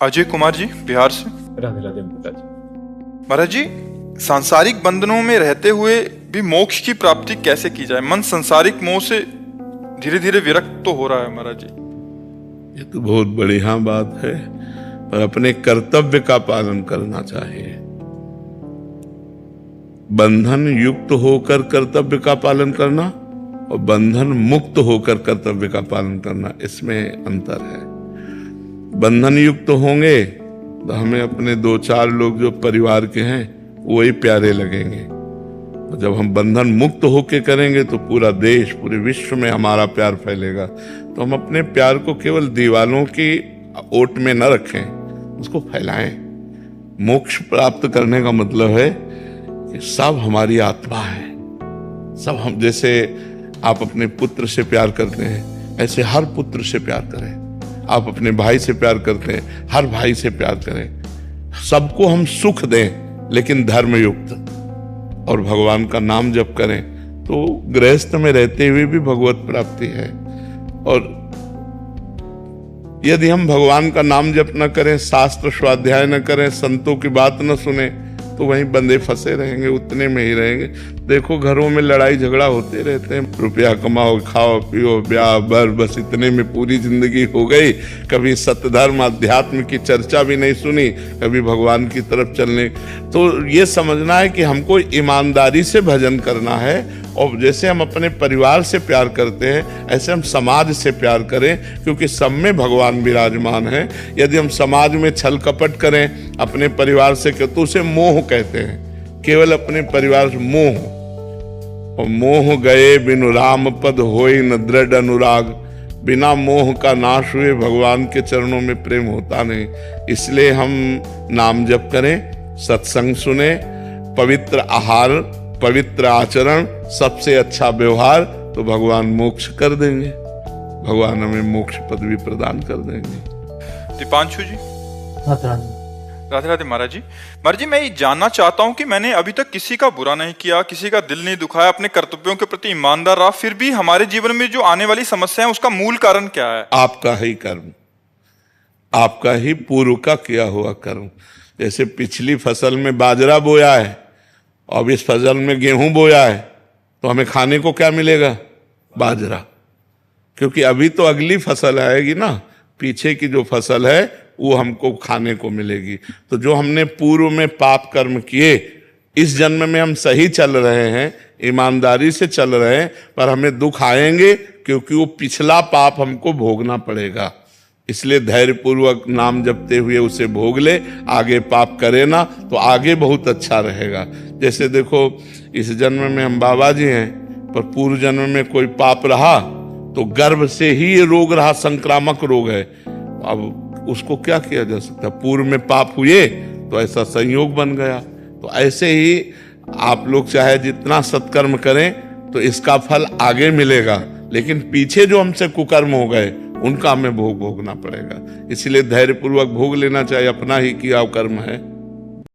अजय कुमार जी, बिहार से। राधे राधे पिताजी। महाराज जी, सांसारिक बंधनों में रहते हुए भी मोक्ष की प्राप्ति कैसे की जाए? मन सांसारिक मोह से धीरे धीरे विरक्त तो हो रहा है महाराज जी। ये तो बहुत बढ़िया बात है, पर अपने कर्तव्य का पालन करना चाहिए। बंधन युक्त होकर कर्तव्य का पालन करना और बंधन मुक्त होकर कर्तव्य का पालन करना, इसमें अंतर है। बंधन युक्त होंगे तो हमें अपने दो चार लोग जो परिवार के हैं वही प्यारे लगेंगे, और जब हम बंधन मुक्त होके करेंगे तो पूरा देश, पूरे विश्व में हमारा प्यार फैलेगा। तो हम अपने प्यार को केवल दीवालों की ओट में न रखें, उसको फैलाएं। मोक्ष प्राप्त करने का मतलब है कि सब हमारी आत्मा है, सब हम। जैसे आप अपने पुत्र से प्यार करते हैं, ऐसे हर पुत्र से प्यार करें। आप अपने भाई से प्यार करते हैं, हर भाई से प्यार करें। सबको हम सुख दें, लेकिन धर्म युक्त, और भगवान का नाम जप करें। तो गृहस्थ में रहते हुए भी भगवत प्राप्ति है। और यदि हम भगवान का नाम जप न करें, शास्त्र स्वाध्याय न करें, संतों की बात न सुने, तो वहीं बंधे फंसे रहेंगे, उतने में ही रहेंगे। देखो, घरों में लड़ाई झगड़ा होते रहते हैं। रुपया कमाओ, खाओ पियो, ब्याह बर, बस इतने में पूरी जिंदगी हो गई। कभी सत्यधर्म अध्यात्म की चर्चा भी नहीं सुनी, कभी भगवान की तरफ चलने। तो ये समझना है कि हमको ईमानदारी से भजन करना है, और जैसे हम अपने परिवार से प्यार करते हैं ऐसे हम समाज से प्यार करें, क्योंकि सब में भगवान विराजमान है। यदि हम समाज में छल कपट करें अपने परिवार से, तो उसे मोह कहते हैं। केवल अपने परिवार से मोह, और मोह गए बिनु राम पद होई न दृढ़ अनुराग। बिना मोह का नाश हुए भगवान के चरणों में प्रेम होता नहीं। इसलिए हम नाम जप करें, सत्संग सुने, पवित्र आहार, पवित्र आचरण, सबसे अच्छा व्यवहार, तो भगवान मोक्ष कर देंगे। भगवान हमें मोक्ष पदवी प्रदान कर देंगे। दीपांशु जी। राधे राधे महाराज जी। महाराज जी, मैं ये जानना चाहता हूँ कि मैंने अभी तक किसी का बुरा नहीं किया, किसी का दिल नहीं दुखाया, अपने कर्तव्यों के प्रति ईमानदार रहा, फिर भी हमारे जीवन में जो आने वाली समस्या है उसका मूल कारण क्या है? आपका ही कर्म, आपका ही पूर्व का किया हुआ कर्म। जैसे पिछली फसल में बाजरा बोया है, अब इस फसल में गेहूं बोया है, तो हमें खाने को क्या मिलेगा? बाजरा। क्योंकि अभी तो अगली फसल आएगी ना, पीछे की जो फसल है वो हमको खाने को मिलेगी। तो जो हमने पूर्व में पाप कर्म किए, इस जन्म में हम सही चल रहे हैं, ईमानदारी से चल रहे हैं, पर हमें दुख आएंगे, क्योंकि वो पिछला पाप हमको भोगना पड़ेगा। इसलिए धैर्यपूर्वक नाम जपते हुए उसे भोग ले, आगे पाप करे ना तो आगे बहुत अच्छा रहेगा। जैसे देखो, इस जन्म में हम बाबा जी हैं, पर पूर्व जन्म में कोई पाप रहा तो गर्भ से ही ये रोग रहा, संक्रामक रोग है। अब उसको क्या किया जा सकता? पूर्व में पाप हुए तो ऐसा संयोग बन गया। तो ऐसे ही आप लोग चाहे जितना सत्कर्म करें तो इसका फल आगे मिलेगा, लेकिन पीछे जो हमसे कुकर्म हो गए उनका हमें भोगना पड़ेगा। इसलिए धैर्यपूर्वक भोग लेना चाहिए, अपना ही किया कर्म है।